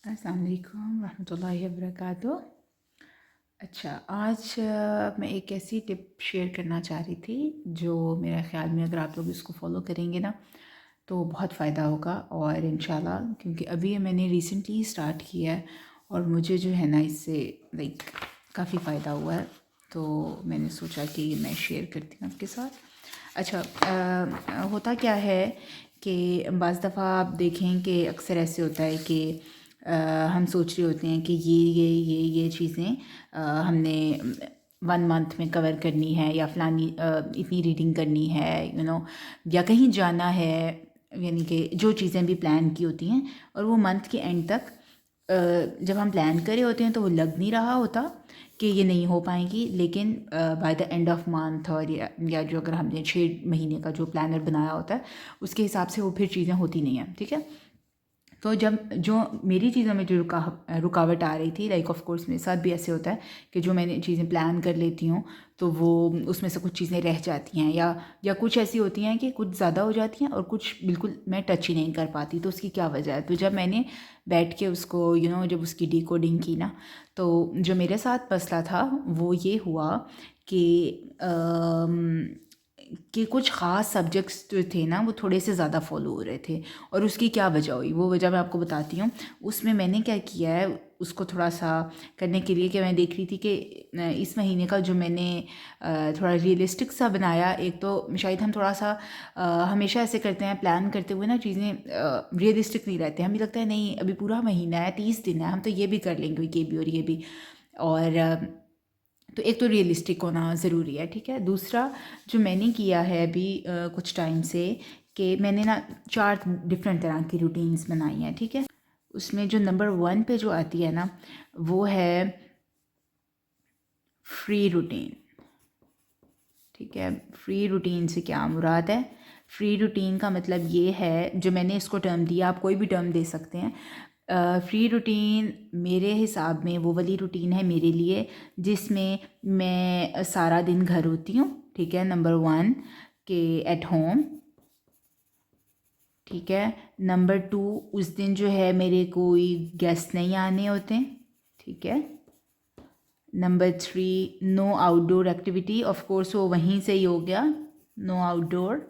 अस्सलाम वालेकुम रहमतुल्लाहि वबरकातुह। अच्छा, आज मैं एक ऐसी टिप शेयर करना चाह रही थी जो मेरा ख़्याल में अगर आप लोग इसको फॉलो करेंगे ना तो बहुत फ़ायदा होगा। और इंशाल्लाह क्योंकि अभी मैंने रिसेंटली स्टार्ट किया है और मुझे जो है ना इससे लाइक काफ़ी फ़ायदा हुआ है, तो मैंने सोचा कि मैं शेयर करती हूँ आपके साथ। अच्छा, होता क्या है कि बाज़ दफ़ा आप देखें कि अक्सर ऐसे होता है कि हम सोच रहे होते हैं कि ये चीज़ें हमने 1 मंथ में कवर करनी है या फ़लानी इतनी रीडिंग करनी है, या कहीं जाना है, यानी कि जो चीज़ें भी प्लान की होती हैं और वो मंथ के एंड तक जब हम प्लान करे होते हैं तो वो लग नहीं रहा होता कि ये नहीं हो पाएंगी, लेकिन by the end of month और या जो अगर हमने 6 महीने का जो प्लानर बनाया होता है उसके हिसाब से वो फिर चीज़ें होती नहीं हैं। ठीक है, तो जब जो मेरी चीज़ों में जो रुकावट आ रही थी, लाइक ऑफ कोर्स मेरे साथ भी ऐसे होता है कि जो मैंने चीज़ें प्लान कर लेती हूँ तो वो उसमें से कुछ चीज़ें रह जाती हैं या कुछ ऐसी होती हैं कि कुछ ज़्यादा हो जाती हैं और कुछ बिल्कुल मैं टच ही नहीं कर पाती। तो उसकी क्या वजह है? तो जब मैंने बैठ के उसको जब उसकी डिकोडिंग की ना, तो जो मेरे साथ मसला था वो ये हुआ कि कुछ ख़ास सब्जेक्ट्स जो थे ना वो थोड़े से ज़्यादा फॉलो हो रहे थे। और उसकी क्या वजह हुई, वो वजह मैं आपको बताती हूँ। उसमें मैंने क्या किया है उसको थोड़ा सा करने के लिए कि मैं देख रही थी कि इस महीने का जो मैंने थोड़ा रियलिस्टिक सा बनाया। एक तो शायद हम थोड़ा सा हमेशा ऐसे करते हैं, प्लान करते हुए ना चीज़ें रियलिस्टिक नहीं रहते, हमें लगता है नहीं अभी पूरा महीना है, 30 दिन है, हम तो ये भी कर लेंगे, ये भी और ये भी। और तो एक तो रियलिस्टिक होना ज़रूरी है, ठीक है। दूसरा जो मैंने किया है अभी कुछ टाइम से कि मैंने ना 4 डिफरेंट तरह की रूटीन्स बनाई हैं, ठीक है। उसमें जो नंबर 1 पे जो आती है ना वो है फ्री रूटीन, ठीक है। फ्री रूटीन से क्या मुराद है? फ्री रूटीन का मतलब ये है, जो मैंने इसको टर्म दिया, आप कोई भी टर्म दे सकते हैं। फ्री रूटीन मेरे हिसाब में वो वाली रूटीन है मेरे लिए जिसमें मैं सारा दिन घर होती हूँ, ठीक है, नंबर 1 के एट होम, ठीक है। नंबर 2, उस दिन जो है मेरे कोई गेस्ट नहीं आने होते, ठीक है। Number 3, no outdoor activity, of course वो वहीं से ही हो गया, नो आउटडोर,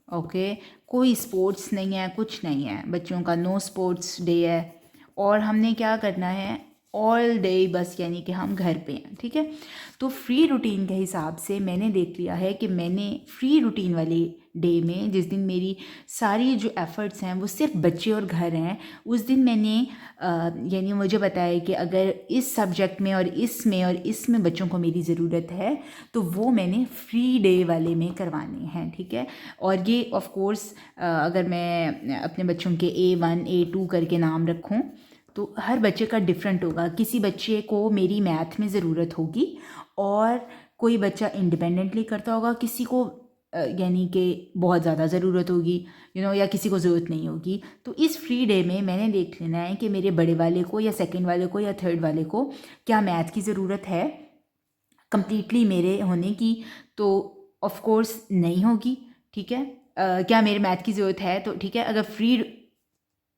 ओके। कोई स्पोर्ट्स नहीं है, कुछ नहीं है, बच्चों का नो स्पोर्ट्स डे है। और हमने क्या करना है ऑल डे, बस यानी कि हम घर पे हैं, ठीक है। तो फ्री रूटीन के हिसाब से मैंने देख लिया है कि मैंने फ्री रूटीन वाले डे में, जिस दिन मेरी सारी जो एफ़र्ट्स हैं वो सिर्फ बच्चे और घर हैं, उस दिन मैंने यानी मुझे बताया कि अगर इस सब्जेक्ट में और इसमें बच्चों को मेरी ज़रूरत है तो वो मैंने फ्री डे वाले में करवाने हैं, ठीक है। और ये ऑफ कोर्स अगर मैं अपने बच्चों के A1 A2 करके नाम रखूं तो हर बच्चे का डिफरेंट होगा। किसी बच्चे को मेरी मैथ में ज़रूरत होगी और कोई बच्चा इंडिपेंडेंटली करता होगा, किसी को यानी कि बहुत ज़्यादा ज़रूरत होगी, या किसी को ज़रूरत नहीं होगी। तो इस फ्री डे में मैंने देख लेना है कि मेरे बड़े वाले को या सेकंड वाले को या थर्ड वाले को क्या मैथ की ज़रूरत है कंप्लीटली मेरे होने की, तो ऑफ कोर्स नहीं होगी, ठीक है। क्या मेरे मैथ की ज़रूरत है, तो ठीक है। अगर फ्री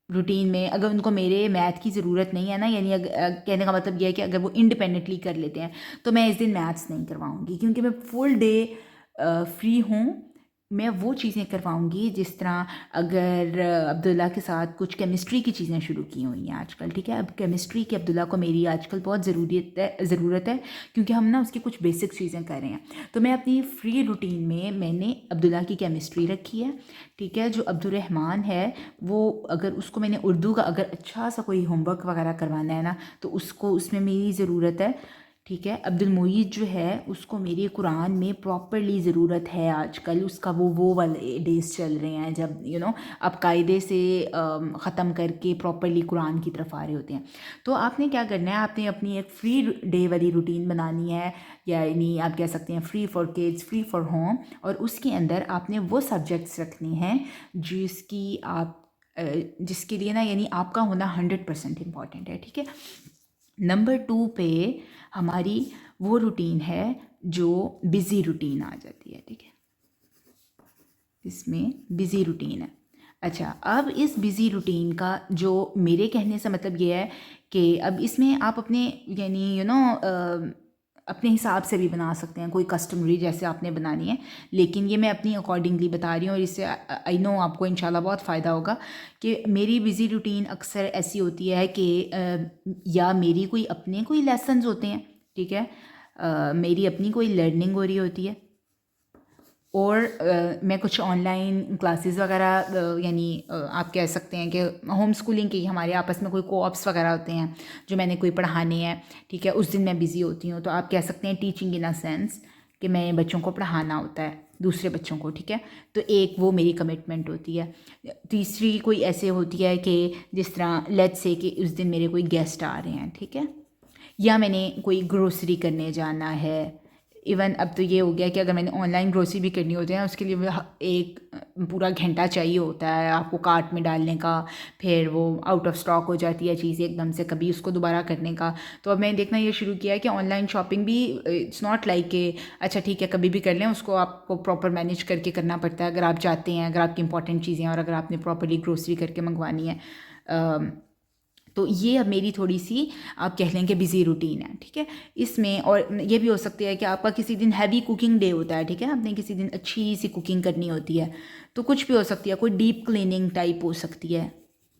रूटीन में अगर उनको मेरे मैथ की ज़रूरत नहीं है ना, यानी कहने का मतलब यह है कि अगर वो इंडिपेंडेंटली कर लेते हैं तो मैं इस दिन मैथ्स नहीं करवाऊँगी, क्योंकि मैं फुल डे फ्री हूँ। मैं वो चीज़ें करवाऊँगी जिस तरह अगर अब्दुल्ला के साथ कुछ केमिस्ट्री की चीज़ें शुरू की हुई हैं आजकल, ठीक है। अब केमिस्ट्री की अब्दुल्ला को मेरी आजकल बहुत ज़रूरत है क्योंकि हम ना उसकी कुछ बेसिक चीज़ें कर रहे हैं। तो मैं अपनी फ्री रूटीन में मैंने अब्दुल्ला की केमिस्ट्री रखी है, ठीक है। जो अब्दुर्रहमान है वो, अगर उसको मैंने उर्दू का अगर अच्छा सा कोई होमवर्क वगैरह करवाना है ना तो उसको उसमें मेरी ज़रूरत है, ठीक है। अब्दुल मुईद जो है उसको मेरी कुरान में प्रॉपरली ज़रूरत है आजकल। उसका वो वाले डेज़ चल रहे हैं जब आप कायदे से ख़त्म करके प्रॉपरली कुरान की तरफ आ रहे होते हैं। तो आपने क्या करना है, आपने अपनी एक फ्री डे वाली रूटीन बनानी है, यानी आप कह सकते हैं free for kids, free for home. और उसके अंदर आपने वो सब्जेक्ट्स रखने हैं जिसके लिए ना यानी आपका होना 100% इम्पॉर्टेंट है, ठीक है। नंबर 2 पे हमारी वो रूटीन है जो बिज़ी रूटीन आ जाती है, ठीक है। इसमें बिज़ी रूटीन है। अच्छा, अब इस बिज़ी रूटीन का जो मेरे कहने से मतलब ये है कि अब इसमें आप अपने यानी अपने हिसाब से भी बना सकते हैं, कोई कस्टमरी जैसे आपने बनानी है, लेकिन ये मैं अपनी अकॉर्डिंगली बता रही हूँ और इससे आई नो आपको इंशाल्लाह बहुत फ़ायदा होगा। कि मेरी बिज़ी रूटीन अक्सर ऐसी होती है कि या मेरी कोई लेसन्स होते हैं, ठीक है, मेरी अपनी कोई लर्निंग हो रही होती है, और मैं कुछ ऑनलाइन क्लासेस वगैरह यानी आप कह सकते हैं कि होम स्कूलिंग की हमारे आपस में कोई कोऑप्स वगैरह होते हैं जो मैंने कोई पढ़ाने हैं, ठीक है, उस दिन मैं बिज़ी होती हूँ, तो आप कह सकते हैं टीचिंग इन अ सेंस कि मैं बच्चों को पढ़ाना होता है, दूसरे बच्चों को, ठीक है, तो एक वो मेरी कमिटमेंट होती है। तीसरी कोई ऐसे होती है कि जिस तरह लेट्स से कि उस दिन मेरे कोई गेस्ट आ रहे हैं, ठीक है, या मैंने कोई ग्रोसरी करने जाना है। इवन अब तो ये हो गया कि अगर मैंने ऑनलाइन ग्रोसरी भी करनी होती है ना, उसके लिए एक पूरा घंटा चाहिए होता है आपको कार्ट में डालने का, फिर वो आउट ऑफ स्टॉक हो जाती है चीज़ें एकदम से, कभी उसको दोबारा करने का। तो अब मैंने देखना ये शुरू किया है कि ऑनलाइन शॉपिंग भी इट्स नॉट लाइक कि अच्छा ठीक है कभी भी कर लें, उसको आपको प्रॉपर मैनेज करके करना पड़ता है अगर आप चाहते हैं, अगर आपकी इंपॉर्टेंट चीज़ें हैं और अगर आपने प्रॉपरली ग्रोसरी करके मंगवानी है। तो ये अब मेरी थोड़ी सी आप कह लें कि बिज़ी रूटीन है, ठीक है। इसमें और ये भी हो सकती है कि आपका किसी दिन हैवी कुकिंग डे होता है, ठीक है, आपने किसी दिन अच्छी सी कुकिंग करनी होती है, तो कुछ भी हो सकती है, कोई डीप क्लीनिंग टाइप हो सकती है,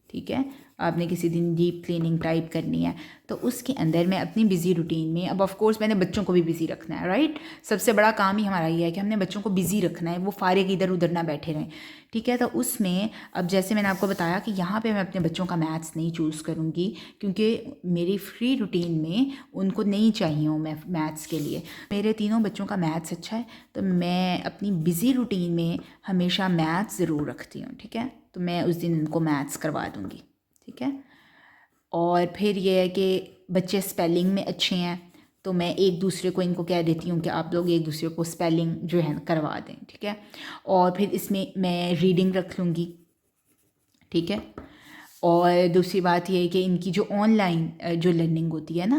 ठीक है, आपने किसी दिन डीप क्लीनिंग टाइप करनी है, तो उसके अंदर मैं अपनी बिज़ी रूटीन में अब ऑफ कोर्स मैंने बच्चों को भी बिज़ी रखना है, राइट। सबसे बड़ा काम ही हमारा ये है कि हमने बच्चों को बिज़ी रखना है, वो फारिग इधर उधर ना बैठे रहें, ठीक है। तो उसमें अब जैसे मैंने आपको बताया कि यहाँ पे मैं अपने बच्चों का मैथ्स नहीं चूज़ करूँगी, क्योंकि मेरी फ्री रूटीन में उनको नहीं चाहिए हूँ मैं मैथ्स के लिए। मेरे तीनों बच्चों का मैथ्स अच्छा है, तो मैं अपनी बिज़ी रूटीन में हमेशा मैथ्स ज़रूर रखती हूँ, ठीक है, तो मैं उस दिन उनको मैथ्स करवा दूँगी, ठीक है। और फिर ये है कि बच्चे स्पेलिंग में अच्छे हैं, तो मैं एक दूसरे को इनको कह देती हूँ कि आप लोग एक दूसरे को स्पेलिंग जो है करवा दें, ठीक है। और फिर इसमें मैं रीडिंग रख लूँगी, ठीक है। और दूसरी बात ये है कि इनकी जो ऑनलाइन जो लर्निंग होती है ना,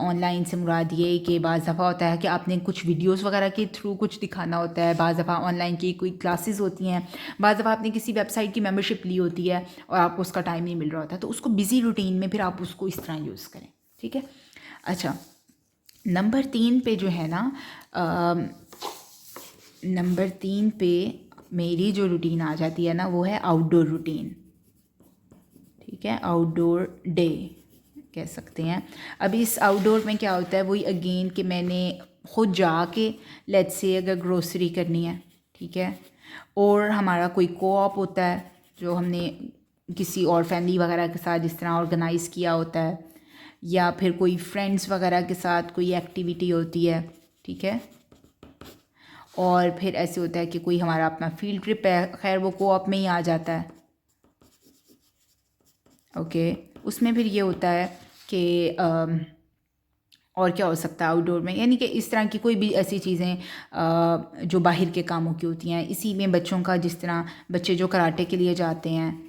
ऑनलाइन से मुराद ये है कि बाज़ दफ़ा होता है कि आपने कुछ वीडियोस वगैरह के थ्रू कुछ दिखाना होता है, बाज़ दफ़ा ऑनलाइन की कोई क्लासेस होती हैं, बाज़ दफ़ा आपने किसी वेबसाइट की मेंबरशिप ली होती है और आपको उसका टाइम नहीं मिल रहा होता, तो उसको बिज़ी रूटीन में फिर आप उसको इस तरह यूज़ करें, ठीक है। अच्छा, नंबर 3 पे जो है ना, नंबर 3 पे मेरी जो रूटीन आ जाती है ना, वो है आउटडोर रूटीन, ठीक है, आउटडोर डे कह सकते हैं। अब इस आउटडोर में क्या होता है, वही अगेन कि मैंने खुद जाके लेट्स से अगर ग्रोसरी करनी है, ठीक है, और हमारा कोई कोऑप होता है जो हमने किसी और फैमिली वगैरह के साथ जिस तरह ऑर्गेनाइज़ किया होता है, या फिर कोई फ्रेंड्स वगैरह के साथ कोई एक्टिविटी होती है, ठीक है। और फिर ऐसे होता है कि कोई हमारा अपना फील्ड ट्रिप है, खैर वो कोऑप में ही आ जाता है, ओके। उसमें फिर ये होता है कि और क्या हो सकता है आउटडोर में, यानी कि इस तरह की कोई भी ऐसी चीज़ें जो बाहर के कामों की होती हैं, इसी में बच्चों का जिस तरह बच्चे जो कराटे के लिए जाते हैं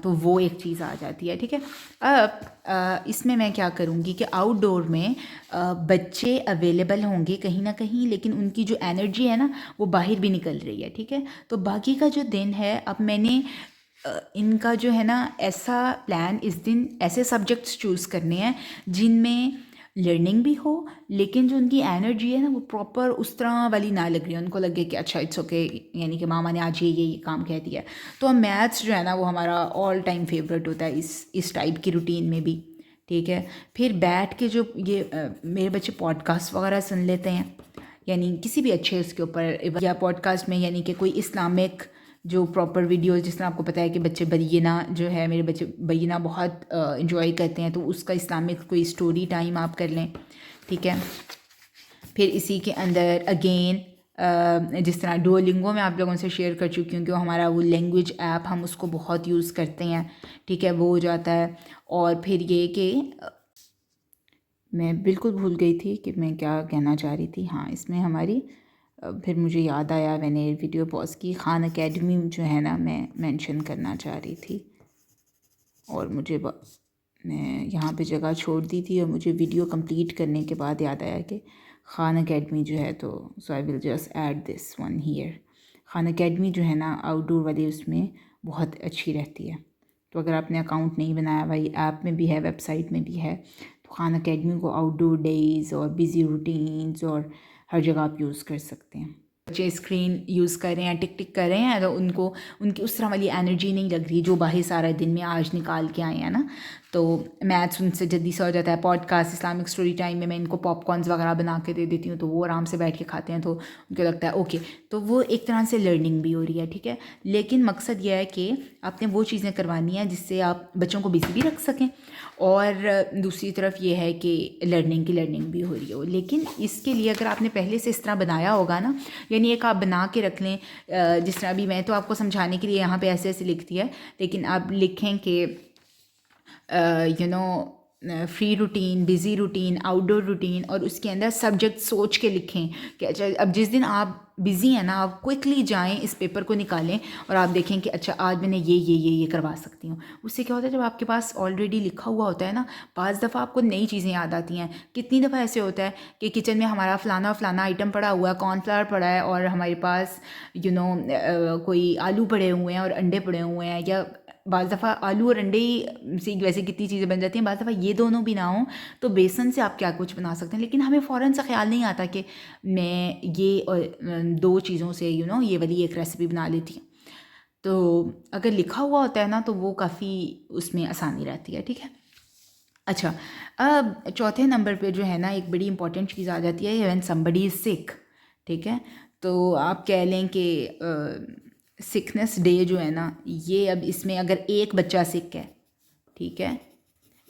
तो वो एक चीज़ आ जाती है, ठीक है। अब इसमें मैं क्या करूँगी कि आउटडोर में बच्चे अवेलेबल होंगे कहीं ना कहीं, लेकिन उनकी जो एनर्जी है ना वो बाहर भी निकल रही है, ठीक है। तो बाकी का जो दिन है, अब मैंने इनका जो है ना ऐसा प्लान, इस दिन ऐसे सब्जेक्ट्स चूज़ करने हैं जिनमें लर्निंग भी हो, लेकिन जो उनकी एनर्जी है ना वो प्रॉपर उस तरह वाली ना लग रही है, उनको लगे कि अच्छा इट्स ओके, यानी कि मामा ने आज ये काम कह दिया। तो मैथ्स जो है ना वो हमारा ऑल टाइम फेवरेट होता है इस टाइप की रूटीन में भी, ठीक है। फिर बैठ के जो ये मेरे बच्चे पॉडकास्ट वगैरह सुन लेते हैं, यानी किसी भी अच्छे उसके ऊपर, या पॉडकास्ट में यानी कि कोई इस्लामिक जो प्रॉपर वीडियोस, जिस तरह आपको पता है कि बच्चे बरीना जो है, मेरे बच्चे बरीना बहुत इन्जॉय करते हैं, तो उसका इस्लामिक कोई स्टोरी टाइम आप कर लें, ठीक है। फिर इसी के अंदर अगेन जिस तरह डुओलिंगो में आप लोगों से शेयर कर चुकी हूँ कि हमारा वो लैंग्वेज ऐप हम उसको बहुत यूज़ करते हैं, ठीक है, वो हो जाता है। और फिर ये कि मैं बिल्कुल भूल गई थी कि मैं क्या कहना चाह रही थी, हाँ, इसमें हमारी फिर मुझे याद आया, मैंने वीडियो पॉज की, खान एकेडमी जो है ना मैं मेंशन करना चाह रही थी, और मैं यहाँ पे जगह छोड़ दी थी, और मुझे वीडियो कंप्लीट करने के बाद याद आया कि खान एकेडमी जो है, तो so I will just add this one here. Khan academy जो है ना आउटडोर वाली उसमें बहुत अच्छी रहती है। तो अगर आपने अकाउंट नहीं बनाया भाई, ऐप में भी है, वेबसाइट में भी है, तो खान अकेडमी को आउटडोर डेज़ और बिज़ी रूटीन्स और हर जगह आप यूज़ कर सकते हैं। बच्चे स्क्रीन यूज़ कर रहे हैं, टिक टिक कर रहे हैं, तो उनको उनकी उस तरह वाली एनर्जी नहीं लग रही जो बाहर सारा दिन में आज निकाल के आए हैं ना। तो मैथ्स उनसे जल्दी से हो जाता है। पॉडकास्ट, इस्लामिक स्टोरी टाइम में मैं इनको पॉपकॉर्न्स वगैरह बना के दे देती हूँ, तो वो आराम से बैठ के खाते हैं, तो उनको लगता है ओके। तो वो एक तरह से लर्निंग भी हो रही है, ठीक है। लेकिन मकसद यह है कि आपने वो चीज़ें करवानी है जिससे आप बच्चों को बिजी भी रख सकें, और दूसरी तरफ ये है कि लर्निंग की लर्निंग भी हो रही हो। लेकिन इसके लिए अगर आपने पहले से इस तरह बनाया होगा ना, यानी एक आप बना के रख लें, जिस तरह अभी मैं तो आपको समझाने के लिए यहाँ पे ऐसे ऐसे लिखती है, लेकिन आप लिखें कि free routine, busy routine, outdoor routine, और उसके अंदर सब्जेक्ट सोच के लिखें कि अच्छा अब जिस दिन आप बिज़ी हैं ना, आप क्विकली जाएं, इस पेपर को निकालें और आप देखें कि अच्छा आज मैंने ये करवा सकती हूँ। उससे क्या होता है, जब आपके पास ऑलरेडी लिखा हुआ होता है ना, बाज़ दफ़ा आपको नई चीज़ें याद आती हैं। कितनी दफ़ा ऐसे होता है कि किचन में हमारा फ़लाना फ़लाना आइटम पड़ा हुआ है, कॉर्नफ्लावर पड़ा है, और हमारे पास कोई आलू पड़े हुए हैं और अंडे पड़े हुए हैं, या बाज़ दफ़ा आलू और अंडे ही से वैसे कितनी चीज़ें बन जाती हैं, बाज़ दफ़ा ये दोनों भी ना हों तो बेसन से आप क्या कुछ बना सकते हैं। लेकिन हमें फ़ौरन से ख्याल नहीं आता कि मैं ये और दो चीज़ों से ये वाली एक रेसिपी बना लेती हूँ। तो अगर लिखा हुआ होता है ना, तो वो काफ़ी उसमें आसानी रहती है, ठीक है। अच्छा, अब चौथे नंबर पे जो है ना, एक बड़ी इंपॉर्टेंट चीज़ आ जाती है, व्हेन समबडी इज़ सिक, ठीक है। तो आप कह लें कि सिकनेस डे जो है ना, ये अब इसमें अगर एक बच्चा सिक है, ठीक है,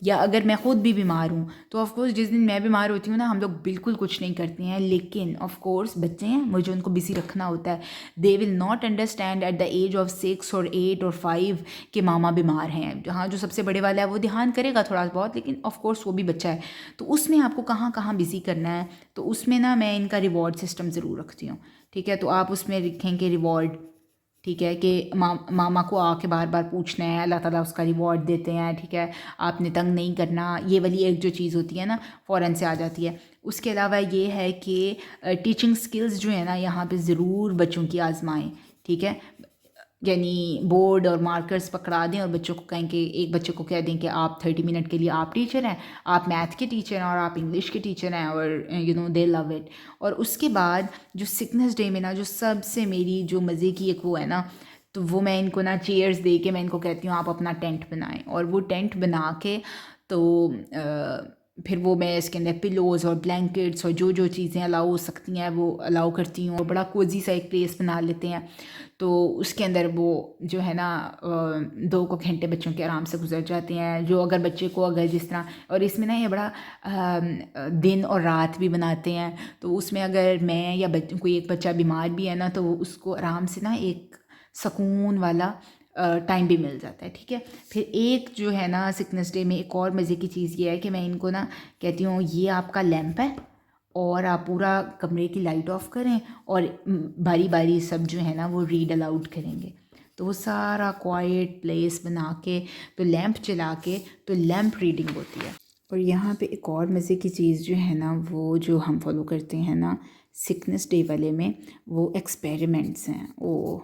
या अगर मैं ख़ुद भी बीमार हूँ, तो ऑफ़ कोर्स जिस दिन मैं बीमार होती हूँ ना, हम लोग बिल्कुल कुछ नहीं करते हैं। लेकिन ऑफ़ कोर्स बच्चे हैं, मुझे उनको बिज़ी रखना होता है। They will not understand at the age of 6 और 8 और 5 कि मामा बीमार हैं। हाँ, जो सबसे बड़े वाला है वो ध्यान करेगा थोड़ा बहुत, लेकिन ऑफ़ कोर्स वो भी बच्चा है। तो उसमें आपको कहाँ कहाँ बिज़ी करना है, तो उसमें ना मैं इनका रिवॉर्ड सिस्टम ज़रूर रखती हूँ, ठीक है। तो आप उसमें लिखेंगे रिवॉर्ड, ठीक है, कि मामा को आके बार बार पूछना है, अल्लाह ताला उसका रिवॉर्ड देते हैं, ठीक है। आपने तंग नहीं करना, ये वाली एक जो चीज़ होती है ना, फ़ौरन से आ जाती है। उसके अलावा ये है कि टीचिंग स्किल्स जो है ना, यहाँ पे ज़रूर बच्चों की आजमाएं, ठीक है। यानी बोर्ड और मार्कर्स पकड़ा दें और बच्चों को कहें कि एक बच्चे को कह दें कि आप 30 मिनट के लिए आप टीचर हैं, आप मैथ के टीचर हैं और आप इंग्लिश के टीचर हैं, और दे लव इट। और उसके बाद जो सिकनेस डे में ना, जो सबसे मेरी जो मज़े की एक वो है ना, तो वो मैं इनको ना चेयर्स दे के मैं इनको कहती हूँ आप अपना टेंट बनाएं, और वो टेंट बना के तो फिर वो मैं इसके अंदर पिलोज़ और ब्लैंकेट्स और जो जो चीज़ें अलाउ हो सकती हैं वो अलाउ करती हूँ, और बड़ा कोजी सा एक प्लेस बना लेते हैं। तो उसके अंदर वो जो है ना 2 को घंटे बच्चों के आराम से गुजर जाते हैं। जो अगर बच्चे को अगर जिस तरह, और इसमें ना ये बड़ा दिन और रात भी बनाते हैं, तो उसमें अगर मैं या कोई एक बच्चा बीमार भी है ना, तो उसको आराम से ना एक सुकून वाला टाइम भी मिल जाता है, ठीक है। फिर एक जो है ना सिकनेस डे में एक और मज़े की चीज़ ये है कि मैं इनको ना कहती हूँ ये आपका लैंप है, और आप पूरा कमरे की लाइट ऑफ करें, और बारी बारी सब जो है ना वो रीड अलाउड करेंगे। तो वो सारा क्वाइट प्लेस बना के, तो लैंप चला के, तो लैंप रीडिंग होती है। और यहाँ पे एक और मज़े की चीज़ जो है ना, वो जो हम फॉलो करते हैं ना सिकनेस डे वाले में, वो एक्सपेरिमेंट्स हैं। ओ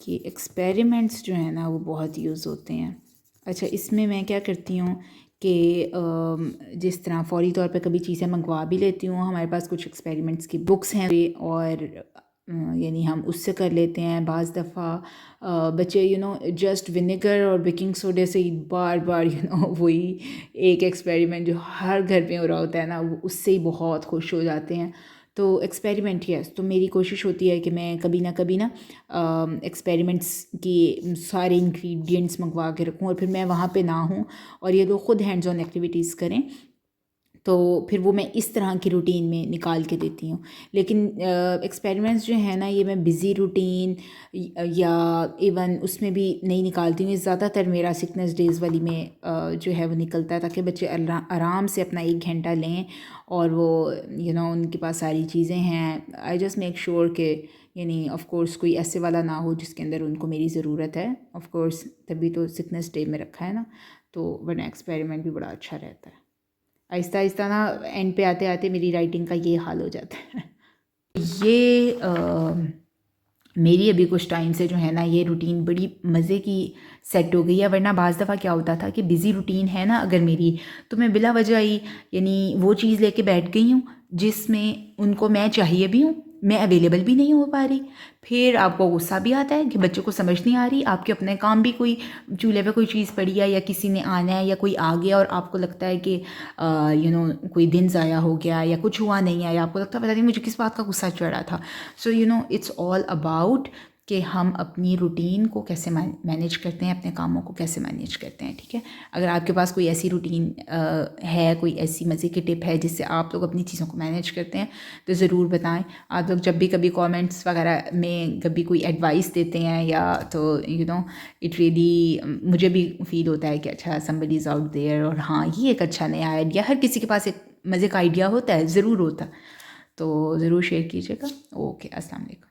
कि एक्सपेरिमेंट्स जो है ना वो बहुत यूज़ होते हैं। अच्छा, इसमें मैं क्या करती हूँ कि जिस तरह फ़ौरी तौर पे कभी चीज़ें मंगवा भी लेती हूँ, हमारे पास कुछ एक्सपेरिमेंट्स की बुक्स हैं, और यानी हम उससे कर लेते हैं। बाज़ दफ़ा बच्चे जस्ट विनेगर और बेकिंग सोडे से ही बार बार वही एक एक्सपेरिमेंट जो हर घर में हो रहा होता है ना, वो उससे ही बहुत खुश हो जाते हैं। तो एक्सपेरिमेंट यस, तो मेरी कोशिश होती है कि मैं कभी ना एक्सपेरिमेंट्स की सारे इंग्रेडिएंट्स मंगवा के रखूँ, और फिर मैं वहाँ पे ना हूँ और ये लोग ख़ुद हैंड्स ऑन एक्टिविटीज़ करें, तो फिर वो मैं इस तरह की रूटीन में निकाल के देती हूँ। लेकिन एक्सपेरिमेंट्स जो है ना, ये मैं बिज़ी रूटीन या इवन उसमें भी नहीं निकालती हूँ। ज़्यादातर मेरा सिकनेस डेज़ वाली में जो है वो निकलता है, ताकि बच्चे आराम से अपना 1 घंटा लें, और वो उनके पास सारी चीज़ें हैं। आई जस्ट मेक श्योर कि यानी ऑफ़ कोर्स कोई ऐसे वाला ना हो जिसके अंदर उनको मेरी ज़रूरत है। ऑफ़ कोर्स तभी तो सिकनेस डे में रखा है ना, तो वरना एक्सपेरिमेंट भी बड़ा अच्छा रहता है। आहिस्ता आहिस्ता ना एंड पे आते आते मेरी राइटिंग का ये हाल हो जाता है। ये मेरी अभी कुछ टाइम से जो है ना ये रूटीन बड़ी मज़े की सेट हो गई है। वरना बाज़ दफ़ा क्या होता था कि बिज़ी रूटीन है ना अगर मेरी, तो मैं बिला वजह ही यानी वो चीज़ लेके बैठ गई हूँ जिसमें उनको मैं चाहिए भी हूँ, मैं अवेलेबल भी नहीं हो पा रही। फिर आपको गुस्सा भी आता है कि बच्चों को समझ नहीं आ रही, आपके अपने काम भी कोई चूल्हे पे कोई चीज़ पड़ी है या किसी ने आना है या कोई आ गया और आपको लगता है कि कोई दिन ज़ाया हो गया या कुछ हुआ नहीं है या आपको लगता है पता नहीं मुझे किस बात का गुस्सा चढ़ा था। सो इट्स ऑल अबाउट कि हम अपनी रूटीन को कैसे मैनेज करते हैं, अपने कामों को कैसे मैनेज करते हैं। ठीक है, अगर आपके पास कोई ऐसी रूटीन है, कोई ऐसी मज़े की टिप है जिससे आप लोग अपनी चीज़ों को मैनेज करते हैं तो ज़रूर बताएं। आप लोग जब भी कभी कमेंट्स वगैरह में कभी कोई एडवाइस देते हैं या तो इट रियली मुझे भी फील होता है कि अच्छा समबडी इज़ आउट देयर, और हाँ ये एक अच्छा नया आइडिया, हर किसी के पास एक मज़े का आइडिया होता है, ज़रूर होता, तो ज़रूर शेयर कीजिएगा। ओके, अस्सलाम वालेकुम।